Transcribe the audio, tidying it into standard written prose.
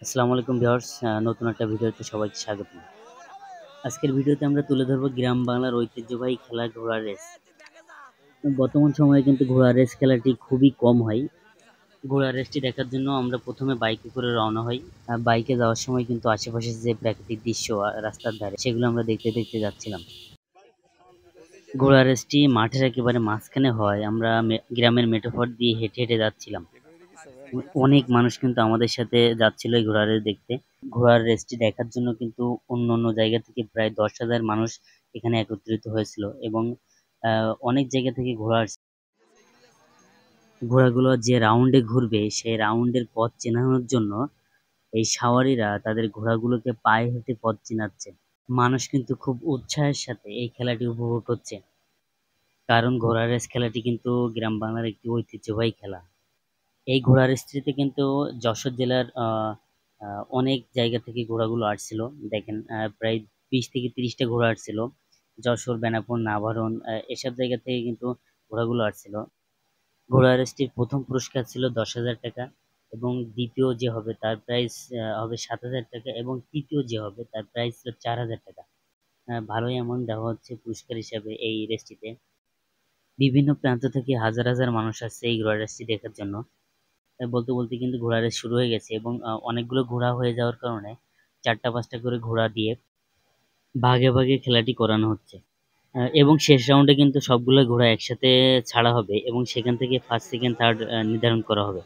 আসসালামু আলাইকুম ভিউয়ার্স, নতুন একটা ভিডিওতে সবাইকে স্বাগতম। আজকের ভিডিওতে আমরা তুলে ধরবো গ্রাম বাংলার ঐতিহ্যবাহী খেলা ঘোড়ার রেস। বর্তমান সময়ে কিন্তু ঘোড়ার রেস খেলাটি খুবই কম হয়। ঘোড়ার রেসটি দেখার জন্য আমরা প্রথমে বাইকে করে রওনা হই। বাইকে যাওয়ার সময় কিন্তু আশেপাশে যে প্রাকৃতিক দৃশ্য রাস্তার ধারে সেগুলো আমরা দেখতে দেখতে যাচ্ছিলাম। ঘোড়ার রেসটি মাঠের একেবারে মাঝখানে হয়। আমরা গ্রামের মেঠোপথ দিয়ে হেঁটে হেঁটে যাচ্ছিলাম। অনেক মানুষ কিন্তু আমাদের সাথে যাচ্ছিল এই ঘোড়ার রেস দেখতে। ঘোড়ার রেসটি দেখার জন্য কিন্তু অন্য অন্য জায়গা থেকে প্রায় 10,000 মানুষ এখানে একত্রিত হয়েছিল এবং অনেক জায়গা থেকে ঘোড়া আসছে। ঘোড়াগুলো যে রাউন্ডে ঘুরবে সেই রাউন্ডের পথ চেনানোর জন্য এই সাওয়ারিরা তাদের ঘোড়াগুলোকে পায়ে হেঁটে পথ চেনাচ্ছে। মানুষ কিন্তু খুব উৎসাহের সাথে এই খেলাটি উপভোগ করছে, কারণ ঘোড়ার রেস খেলাটি কিন্তু গ্রাম বাংলার একটি ঐতিহ্যবাহী খেলা। এই ঘোড়ার রেসটিতে কিন্তু যশোর জেলার অনেক জায়গা থেকে ঘোড়াগুলো আসছিল। দেখেন, প্রায় 20 থেকে 30টা ঘোড়া আসছিল। যশোর, বেনাপোল, নাভারন এসব জায়গা থেকে কিন্তু ঘোড়াগুলো আসছিল। ঘোড়া রেসটির প্রথম পুরস্কার ছিল 10,000 টাকা এবং দ্বিতীয় যে হবে তার প্রাইস হবে 7,000 টাকা এবং তৃতীয় যে হবে তার প্রাইস ছিল 4,000 টাকা। ভালোই অ্যামাউন্ট দেওয়া হচ্ছে পুরস্কার হিসাবে এই রেসটিতে। বিভিন্ন প্রান্ত থেকে হাজার হাজার মানুষ আসছে এই ঘোড়া রেসটি দেখার জন্য। বলতে বলতে কিন্তু ঘোড়া রেস শুরু হয়ে গেছে এবং অনেকগুলো ঘোড়া হয়ে যাওয়ার কারণে 4টা 5টা করে ঘোড়া দিয়ে ভাগে ভাগে খেলাটি করানো হচ্ছে। এবং শেষ রাউন্ডে কিন্তু সবগুলো ঘোড়া একসাথে ছাড়া হবে এবং সেখান থেকে ফার্স্ট, সেকেন্ড, থার্ড নির্ধারণ করা হবে।